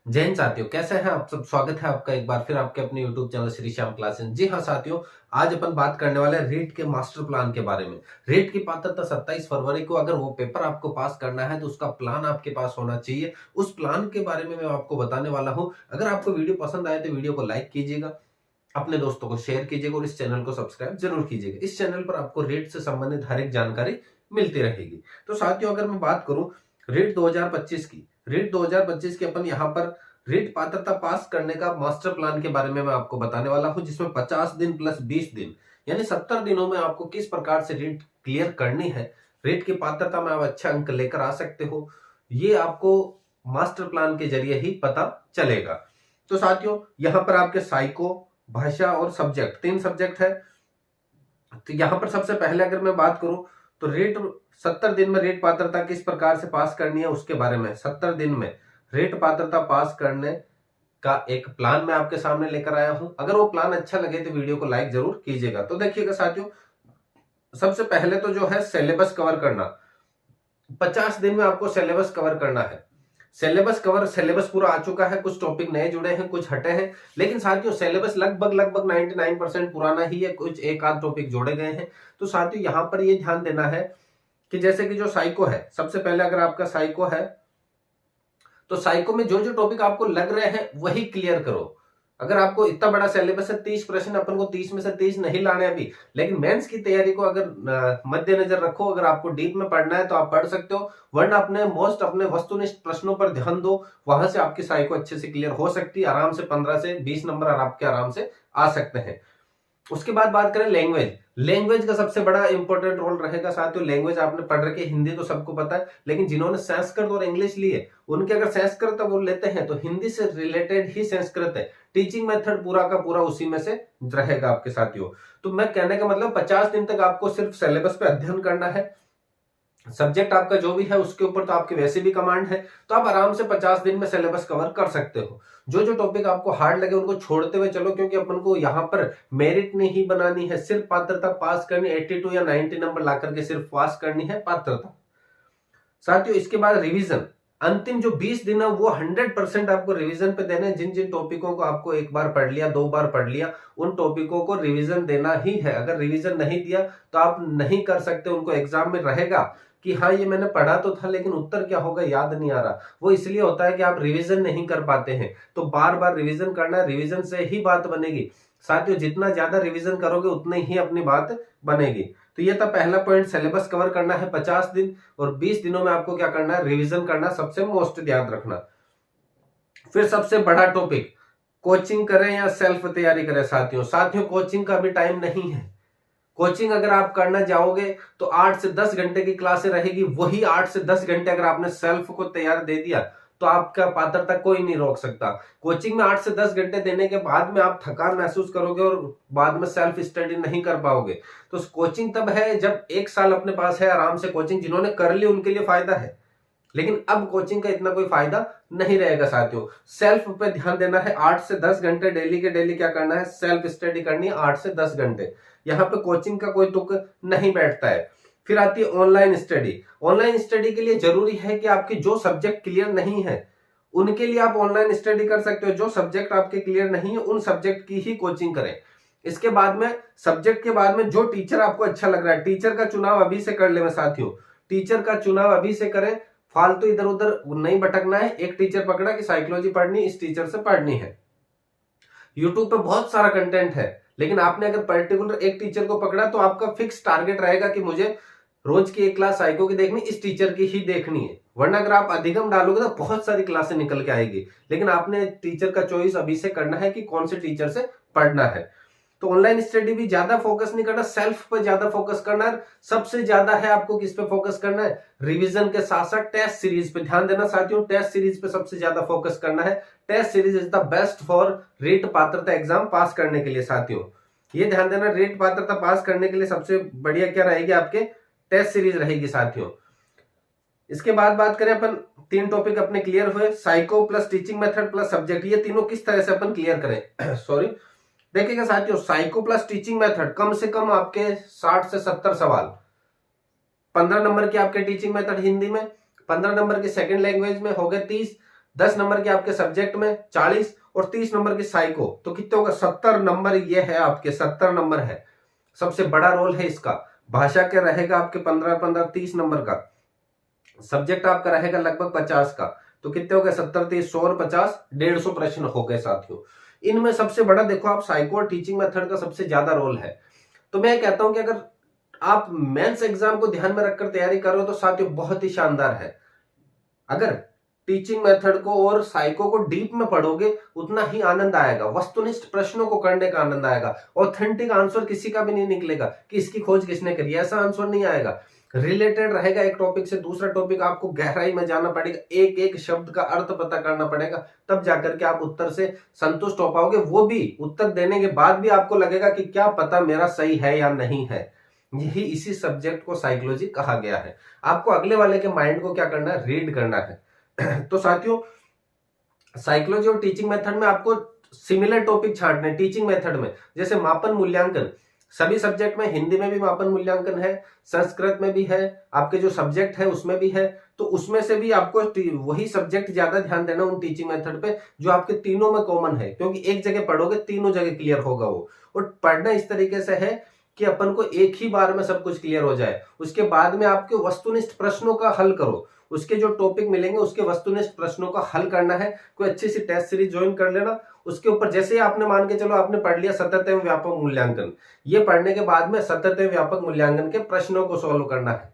जय हिंद साथियों, कैसे हैं आप सब। स्वागत है आपका एक बार फिर आपके अपने YouTube channel Shri Shyam classes. जी हाँ साथियों, आज अपन बात करने वाले हैं रीट के मास्टर प्लान के बारे में। रीट की पात्रता 27 फरवरी को, अगर वो पेपर आपको पास करना है तो उसका प्लान आपके पास होना चाहिए। उस प्लान के बारे में मैं आपको बताने वाला हूँ। अगर आपको वीडियो पसंद आए तो वीडियो को लाइक कीजिएगा, अपने दोस्तों को शेयर कीजिएगा और इस चैनल को सब्सक्राइब जरूर कीजिएगा। इस चैनल पर आपको रीट से संबंधित हर एक जानकारी मिलती रहेगी। तो साथियों, अगर मैं बात करूं रीट 2025 की, रीट 2025 की अपन यहाँ पर रीट पात्रता पास करने का मास्टर प्लान के बारे में मैं आपको बताने वाला हूं, जिसमें 50 दिन प्लस 20 दिन यानी 70 दिनों में आपको किस प्रकार से रीट क्लियर करनी है, रीट की पात्रता में आप अच्छे अंक लेकर आ सकते हो, ये आपको मास्टर प्लान के जरिए ही पता चलेगा। तो साथियों, यहां पर आपके साइको, भाषा और सब्जेक्ट, 3 सब्जेक्ट है। तो यहां पर सबसे पहले अगर मैं बात करूं तो रेट 70 दिन में रेट पात्रता किस प्रकार से पास करनी है उसके बारे में, 70 दिन में रेट पात्रता पास करने का एक प्लान मैं आपके सामने लेकर आया हूं। अगर वो प्लान अच्छा लगे तो वीडियो को लाइक जरूर कीजिएगा। तो देखिएगा साथियों, सबसे पहले तो जो है सिलेबस कवर करना। 50 दिन में आपको सिलेबस कवर करना है। सिलेबस पूरा आ चुका है, कुछ टॉपिक नए जुड़े हैं, कुछ हटे हैं, लेकिन साथियों सिलेबस लगभग 99% पुराना ही है, कुछ एक आध टॉपिक जोड़े गए हैं। तो साथियों यहां पर ये ध्यान देना है कि जैसे कि जो साइको है, सबसे पहले अगर आपका साइको है तो साइको में जो जो टॉपिक आपको लग रहे हैं वही क्लियर करो। अगर आपको इतना बड़ा सिलेबस है, 30 प्रश्न, अपन को 30 में से 30 नहीं लाने अभी, लेकिन मेंस की तैयारी को अगर मद्देनजर रखो, अगर आपको डीप में पढ़ना है तो आप पढ़ सकते हो, वरना अपने वस्तुनिष्ठ प्रश्नों पर ध्यान दो, वहां से आपकी साइको अच्छे से क्लियर हो सकती है। आराम से 15 से 20 नंबर आपके आराम से आ सकते हैं। उसके बाद बात करें लैंग्वेज, लैंग्वेज का सबसे बड़ा इंपॉर्टेंट रोल रहेगा साथियों। लैंग्वेज आपने पढ़ रखी है, हिंदी तो सबको पता है, लेकिन जिन्होंने संस्कृत और इंग्लिश लिए, उनके अगर संस्कृत वो लेते हैं तो हिंदी से रिलेटेड ही संस्कृत है। टीचिंग मेथड पूरा का पूरा उसी में से रहेगा आपके साथियों। तो मैं कहने का मतलब 50 दिन तक आपको सिर्फ सिलेबस पे अध्ययन करना है। सब्जेक्ट आपका जो भी है उसके ऊपर तो आपके वैसे भी कमांड है, तो आप आराम से 50 दिन में सिलेबस कवर कर सकते हो। जो जो टॉपिक आपको हार्ड लगे उनको छोड़ते हुए चलो, क्योंकि अपन को यहाँ पर मेरिट नहीं बनानी है, सिर्फ पात्रता पास करनी, 82 या 90 नंबर ला करके सिर्फ पास करनी है पात्रता। साथियों इसके बाद रिवीजन, अंतिम जो 20 दिन है वो 100% आपको रिवीजन पे देने। जिन जिन टॉपिकों को आपको एक बार पढ़ लिया, 2 बार पढ़ लिया, उन टॉपिकों को रिवीजन देना ही है। अगर रिवीजन नहीं दिया तो आप नहीं कर सकते, उनको एग्जाम में रहेगा कि हाँ ये मैंने पढ़ा तो था लेकिन उत्तर क्या होगा याद नहीं आ रहा। वो इसलिए होता है कि आप रिवीजन नहीं कर पाते हैं। तो बार बार रिवीजन करना है, रिवीजन से ही बात बनेगी। साथियों जितना ज्यादा रिवीजन करोगे उतनी ही अपनी बात बनेगी। तो ये था पहला पॉइंट, सिलेबस कवर करना है 50 दिन, और 20 दिनों में आपको क्या करना है, रिवीजन करना, सबसे मोस्ट ध्यान रखना। फिर सबसे बड़ा टॉपिक, कोचिंग करें या सेल्फ तैयारी करें। साथियों साथियों कोचिंग का भी टाइम नहीं है। कोचिंग अगर आप करना जाओगे तो 8 से 10 घंटे की क्लासें रहेगी, वही 8 से 10 घंटे अगर आपने सेल्फ को तैयार दे दिया तो आपका पात्रता कोई नहीं रोक सकता। कोचिंग में 8 से 10 घंटे देने के बाद में आप थकान महसूस करोगे और बाद में सेल्फ स्टडी नहीं कर पाओगे। तो कोचिंग तब है जब 1 साल अपने पास है, आराम से कोचिंग जिन्होंने कर ली उनके लिए फायदा है, लेकिन अब कोचिंग का इतना कोई फायदा नहीं रहेगा। साथियों सेल्फ पे ध्यान देना है, 8 से 10 घंटे डेली के डेली क्या करना है, सेल्फ स्टडी करनी है 8 से 10 घंटे। यहाँ पे कोचिंग का कोई तुक नहीं बैठता है। फिर आती है ऑनलाइन स्टडी। ऑनलाइन स्टडी के लिए जरूरी है कि आपके जो सब्जेक्ट क्लियर नहीं है उनके लिए आप ऑनलाइन स्टडी कर सकते हो। जो सब्जेक्ट आपके क्लियर नहीं है उन सब्जेक्ट की ही कोचिंग करें। इसके बाद में सब्जेक्ट के बाद में जो टीचर आपको अच्छा लग रहा है, टीचर का चुनाव अभी से कर ले साथियों। टीचर का चुनाव अभी से करें, फालतू इधर उधर नहीं भटकना है। एक टीचर पकड़ा कि साइकोलॉजी पढ़नी, इस टीचर से पढ़नी है। यूट्यूब पे बहुत सारा कंटेंट है, लेकिन आपने अगर पर्टिकुलर एक टीचर को पकड़ा तो आपका फिक्स टारगेट रहेगा कि मुझे रोज की एक क्लास साइको की देखनी, इस टीचर की ही देखनी है। वरना अगर आप अधिगम डालोगे तो बहुत सारी क्लासें निकल के आएगी, लेकिन आपने टीचर का चॉइस अभी से करना है कि कौन से टीचर से पढ़ना है। तो ऑनलाइन स्टडी भी ज्यादा फोकस नहीं करना, सेल्फ पे ज्यादा फोकस करना है। सबसे ज्यादा है आपको किस पे फोकस करना है, रिवीजन के साथ साथ टेस्ट सीरीज पे ध्यान देना। साथियों टेस्ट सीरीज पे सबसे ज्यादा फोकस करना है। Test series is the best for REET पात्रता एग्जाम पास करने के लिए। साथियों ये ध्यान देना, रीट पात्रता पास करने के लिए सबसे बढ़िया क्या रहेगी, आपके टेस्ट सीरीज रहेगी। साथियों इसके बाद बात करें अपन, 3 टॉपिक अपने क्लियर हुए, psycho plus teaching method plus subject, ये तीनों किस तरह से अपन क्लियर करें सॉरी देखिएगा साथियों, साइको प्लस टीचिंग मेथड कम से कम आपके 60 से 70 सवाल, 15 नंबर के आपके टीचिंग मेथड हिंदी में, 15 नंबर के सेकंड लैंग्वेज में हो गए 30, 10 नंबर के आपके सब्जेक्ट में 40 और 30 नंबर की साइको, तो कितने होगा 70 नंबर। ये है आपके 70 नंबर है, सबसे बड़ा रोल है इसका। भाषा के रहेगा आपके 15-15 30 नंबर का, सब्जेक्ट आपका रहेगा लगभग 50 का, तो कितने हो गए 70 30 100 और 50 150 प्रश्न हो गए साथियों। इनमें सबसे बड़ा देखो आप साइको और टीचिंग मेथड का सबसे ज्यादा रोल है। तो मैं कहता हूं कि अगर आप मेंस एग्जाम को ध्यान में रखकर तैयारी कर रहे हो तो साथियों बहुत ही शानदार है। अगर टीचिंग मेथड को और साइको को डीप में पढ़ोगे उतना ही आनंद आएगा, वस्तुनिष्ठ प्रश्नों को करने का आनंद आएगा। ऑथेंटिक आंसर किसी का भी नहीं निकलेगा कि इसकी खोज किसने करी, ऐसा आंसर नहीं आएगा। रिलेटेड रहेगा एक टॉपिक से दूसरा टॉपिक, आपको गहराई में जाना पड़ेगा, एक एक शब्द का अर्थ पता करना पड़ेगा, तब जाकर के आप उत्तर से संतुष्ट हो पाओगे। वो भी उत्तर देने के बाद भी आपको लगेगा कि क्या पता मेरा सही है या नहीं है। यही इसी सब्जेक्ट को साइकोलॉजी कहा गया है। आपको अगले वाले के माइंड को क्या करना है, रीड करना है। तो साथियों साइकोलॉजी और टीचिंग मेथड में आपको सिमिलर टॉपिक छांटने टीचिंग मेथड में, जैसे मापन मूल्यांकन, सभी सब्जेक्ट में, हिंदी में भी मापन मूल्यांकन है, संस्कृत में भी है, आपके जो सब्जेक्ट है उसमें भी है। तो उसमें से भी आपको वही सब्जेक्ट ज्यादा ध्यान देना उन टीचिंग मेथड पे जो आपके तीनों में कॉमन है, क्योंकि एक जगह पढ़ोगे तीनों जगह क्लियर होगा वो। और पढ़ना इस तरीके से है कि अपन को एक ही बार में सब कुछ क्लियर हो जाए। उसके बाद में आपके वस्तुनिष्ठ प्रश्नों का हल करो, उसके जो टॉपिक मिलेंगे उसके वस्तुनिष्ठ प्रश्नों का हल करना है। कोई अच्छी सी टेस्ट सीरीज ज्वाइन कर लेना, उसके ऊपर जैसे ही आपने मान के चलो आपने पढ़ लिया सतत एवं व्यापक मूल्यांकन, ये पढ़ने के बाद में सतत एवं व्यापक मूल्यांकन के प्रश्नों को सॉल्व करना है।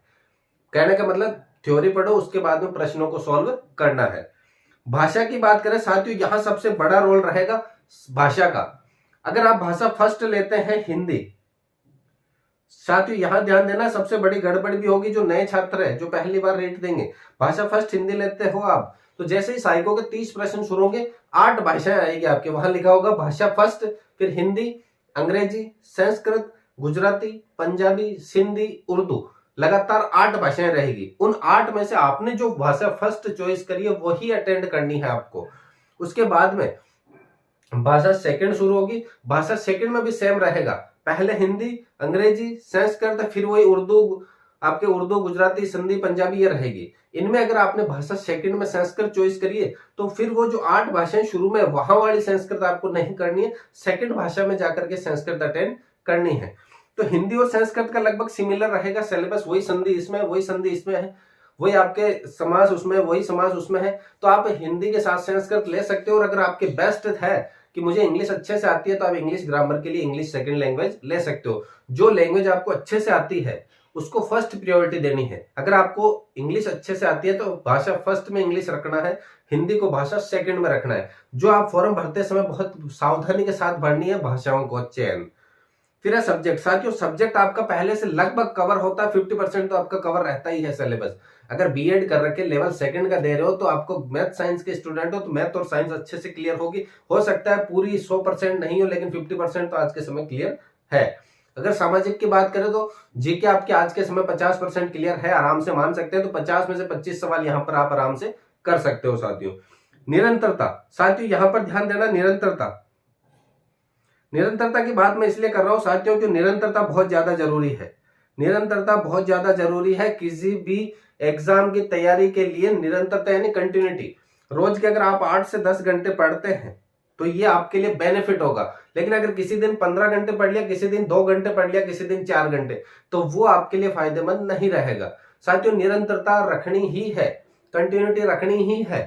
कहने का मतलब थ्योरी पढ़ो, उसके बाद में प्रश्नों को सॉल्व करना है। भाषा की बात करें साथियों, यहां सबसे बड़ा रोल रहेगा भाषा का। अगर आप भाषा फर्स्ट लेते हैं हिंदी, साथियों यहां ध्यान देना, सबसे बड़ी गड़बड़ भी होगी जो नए छात्र है जो पहली बार रेट देंगे। भाषा फर्स्ट हिंदी लेते हो आप, तो जैसे ही साइको के 30 प्रश्न शुरू होंगे 8 भाषाएं आएगी आपके, वहां लिखा होगा भाषा फर्स्ट, फिर हिंदी, अंग्रेजी, संस्कृत, गुजराती, पंजाबी, सिंधी, उर्दू, लगातार 8 भाषाएं रहेगी। उन 8 में से आपने जो भाषा फर्स्ट चॉइस करी है वही अटेंड करनी है आपको। उसके बाद में भाषा सेकंड शुरू होगी, भाषा सेकंड में भी सेम रहेगा, पहले हिंदी, अंग्रेजी, संस्कृत, फिर वही उर्दू, आपके उर्दू, गुजराती, सिंधी, पंजाबी ये रहेगी। इनमें अगर आपने भाषा सेकंड में संस्कृत चॉइस करी है तो फिर वो जो 8 भाषाएं शुरू में वहां वाली संस्कृत आपको नहीं करनी है, सेकंड भाषा में जाकर के संस्कृत अटेंड करनी है। तो हिंदी और संस्कृत का लगभग सिमिलर रहेगा सिलेबस, वही संधि इसमें, वही संधि इसमें है, वही आपके समास उसमें, वही समास उसमें है। तो आप हिंदी के साथ संस्कृत ले सकते हो। और अगर आपके बेस्ट है कि मुझे इंग्लिश अच्छे से आती है तो आप इंग्लिश ग्रामर के लिए इंग्लिश सेकंड लैंग्वेज ले सकते हो। जो लैंग्वेज आपको अच्छे से आती है उसको फर्स्ट प्रायोरिटी देनी है। अगर आपको इंग्लिश अच्छे से आती है तो भाषा फर्स्ट में इंग्लिश रखना है, हिंदी को भाषा सेकंड में रखना है। जो आप फॉर्म भरते समय बहुत सावधानी के साथ भरनी है भाषाओं को चयन। फिर है सब्जेक्ट। साथियों सब्जेक्ट आपका पहले से लगभग कवर होता है, 50% तो आपका कवर रहता ही है सिलेबस। अगर बीएड कर रखे लेवल सेकंड का दे रहे हो तो आपको मैथ साइंस के स्टूडेंट हो तो मैथ और साइंस अच्छे से क्लियर होगी। हो सकता है पूरी 100% नहीं हो, लेकिन 50% तो आज के समय क्लियर है। अगर सामाजिक की बात करें तो जीके आपके आज के समय 50% क्लियर है, आराम से मान सकते हैं। तो 50 में से 25 सवाल यहाँ पर आप आराम से कर सकते हो साथियों। निरंतरता, साथियों यहां पर ध्यान देना, निरंतरता की बात मैं इसलिए कर रहा हूं साथियों कि निरंतरता बहुत ज्यादा जरूरी है। निरंतरता बहुत ज्यादा जरूरी है किसी भी एग्जाम की तैयारी के लिए। निरंतरता यानी कंटिन्यूटी। रोज के अगर आप 8 से 10 घंटे पढ़ते हैं तो ये आपके लिए बेनिफिट होगा। लेकिन अगर किसी दिन 15 घंटे पढ़ लिया, किसी दिन 2 घंटे पढ़ लिया, किसी दिन 4 घंटे, तो वो आपके लिए फायदेमंद नहीं रहेगा। साथियों निरंतरता रखनी ही है, कंटिन्यूटी रखनी ही है।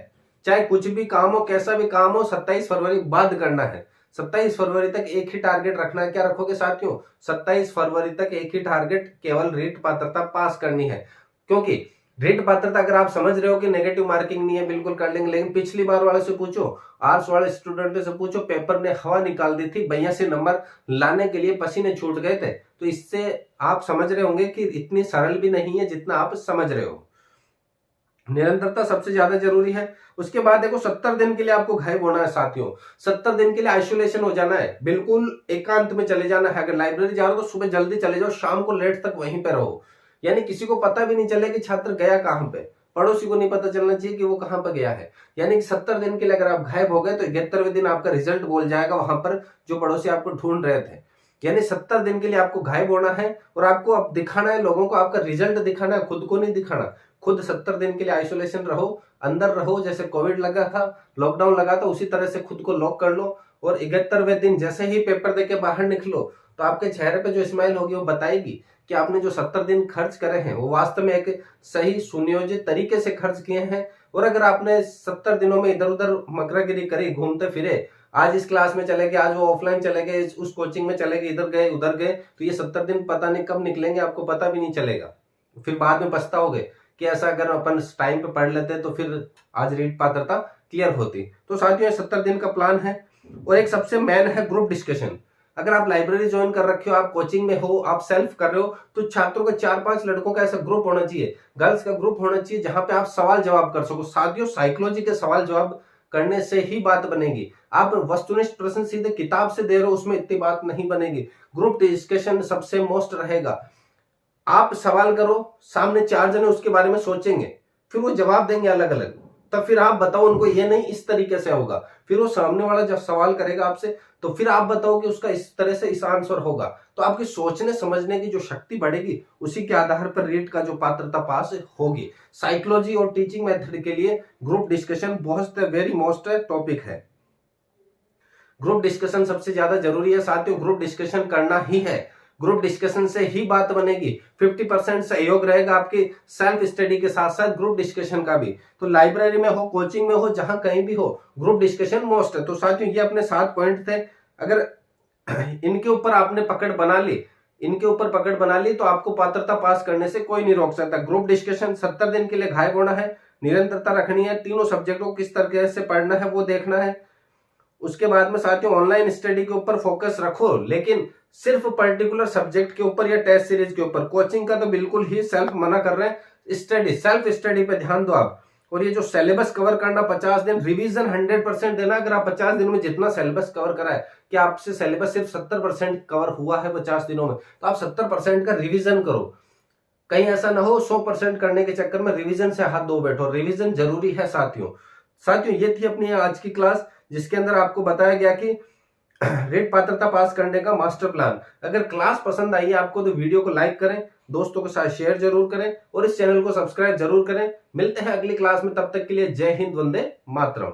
चाहे कुछ भी काम हो, कैसा भी काम हो, 27 फरवरी बाद करना है। 27 फरवरी तक एक ही टारगेट रखना है। क्या रखोगे साथियों? 27 फरवरी तक एक ही टारगेट, केवल रीट पात्रता पास करनी है। क्योंकि रीट पात्रता अगर आप समझ रहे हो कि नेगेटिव मार्किंग नहीं है, बिल्कुल कर लेंगे, लेकिन पिछली बार वाले से पूछो, आर्ट्स वाले स्टूडेंट से पूछो, पेपर ने हवा निकाल दी थी, बढ़िया से नंबर लाने के लिए पसीने छूट गए थे। तो इससे आप समझ रहे होंगे कि इतनी सरल भी नहीं है जितना आप समझ रहे हो। निरंतरता सबसे ज्यादा जरूरी है। उसके बाद देखो 70 दिन के लिए आपको गायब होना है साथियों। 70 दिन के लिए आइसोलेशन हो जाना है, बिल्कुल एकांत में चले जाना है। अगर लाइब्रेरी जा रहे हो तो सुबह जल्दी चले जाओ, शाम को लेट तक वहीं पे रहो। यानी किसी को पता भी नहीं चले कि छात्र गया कहां पे, पड़ोसी को नहीं पता चलना चाहिए कि वो कहां पर गया है। यानी कि 70 दिन के लिए अगर आप गायब हो गए तो 71वें दिन आपका रिजल्ट बोल जाएगा वहां पर जो पड़ोसी आपको ढूंढ रहे थे। यानी 70 दिन के लिए आपको गायब होना है और आपको अब दिखाना है लोगों को, आपका रिजल्ट दिखाना है, खुद को नहीं दिखाना। खुद 70 दिन के लिए आइसोलेशन रहो, अंदर रहो, जैसे कोविड लगा था, लॉकडाउन लगा था, उसी तरह से खुद को लॉक कर लो। और 71वें दिन जैसे ही पेपर देके बाहर निकलो तो आपके चेहरे पे जो स्माइल होगी वो बताएगी कि आपने जो 70 दिन खर्च करे हैं वो वास्तव में एक सही सुनियोजित तरीके से खर्च किए हैं। और अगर आपने 70 दिनों में इधर उधर मकरागिरी करी, घूमते फिरे, आज इस क्लास में चले गए, आज वो ऑफलाइन चले गए, उस कोचिंग में चले गए, इधर गए उधर गए, तो ये 70 दिन पता नहीं कब निकलेंगे, आपको पता भी नहीं चलेगा। फिर बाद में पछताओगे कि ऐसा अगर अपन टाइम पे पढ़ लेते तो फिर आज रीट पात्रता क्लियर होती। तो साथियों, 70 दिन का प्लान है। और एक सबसे मेन है ग्रुप डिस्कशन। अगर आप लाइब्रेरी ज्वाइन कर रखे हो, आप कोचिंग में हो, आप सेल्फ कर रहे हो, तो छात्रों का 4-5 लड़कों का ऐसा ग्रुप होना चाहिए, गर्ल्स का ग्रुप होना चाहिए, जहां पे आप सवाल जवाब कर सको। साथियों, साइकोलॉजी के सवाल जवाब करने से ही बात बनेगी। आप वस्तुनिष्ठ प्रश्न सीधे किताब से दे रहे हो, उसमें इतनी बात नहीं बनेगी। ग्रुप डिस्कशन सबसे मोस्ट रहेगा। आप सवाल करो, सामने 4 जने उसके बारे में सोचेंगे, फिर वो जवाब देंगे अलग अलग, तब फिर आप बताओ उनको ये नहीं इस तरीके से होगा। फिर वो सामने वाला जब सवाल करेगा आपसे तो फिर आप बताओ कि उसका इस तरह से इस आंसर होगा। तो आपकी सोचने समझने की जो शक्ति बढ़ेगी, उसी के आधार पर रीट का जो पात्रता पास होगी। साइकोलॉजी और टीचिंग मेथड के लिए ग्रुप डिस्कशन बहुत वेरी मोस्ट टॉपिक है। ग्रुप डिस्कशन सबसे ज्यादा जरूरी है साथियों, ग्रुप डिस्कशन करना ही है। ग्रुप डिस्कशन से ही बात बनेगी। 50% सहयोग रहेगा आपकी सेल्फ स्टडी के साथ साथ ग्रुप डिस्कशन का भी। तो लाइब्रेरी में हो, कोचिंग में हो, जहां कहीं भी हो, ग्रुप डिस्कशन मोस्ट है। तो साथियों, ये अपने 7 पॉइंट थे। अगर इनके ऊपर आपने पकड़ बना ली, तो आपको पात्रता पास करने से कोई नहीं रोक सकता। ग्रुप डिस्कशन 70 दिन के लिए गायब होना है, निरंतरता रखनी है, तीनों सब्जेक्टों को किस तरीके से पढ़ना है वो देखना है। उसके बाद में साथियों, ऑनलाइन स्टडी के ऊपर फोकस रखो, लेकिन सिर्फ पर्टिकुलर सब्जेक्ट के ऊपर या टेस्ट सीरीज के ऊपर। कोचिंग का तो बिल्कुल ही सेल्फ मना कर रहे हैं। सेल्फ स्टडी पे ध्यान दो आप। और ये जो सिलेबस कवर करना 50 दिन, रिवीजन 100% देना। अगर आप 50 दिन में जितना सिलेबस कवर करा है, कि आपसे सिलेबस सिर्फ 70% कवर हुआ है 50 दिनों में, तो आप 70% का रिवीजन करो। कहीं ऐसा ना हो 100% करने के चक्कर में रिवीजन से हाथ धो बैठो। रिवीजन जरूरी है साथियों, ये थी अपनी आज की क्लास, जिसके अंदर आपको बताया गया कि रीट पात्रता पास करने का मास्टर प्लान। अगर क्लास पसंद आई है आपको तो वीडियो को लाइक करें, दोस्तों के साथ शेयर जरूर करें और इस चैनल को सब्सक्राइब जरूर करें। मिलते हैं अगली क्लास में, तब तक के लिए जय हिंद, वंदे मातरम।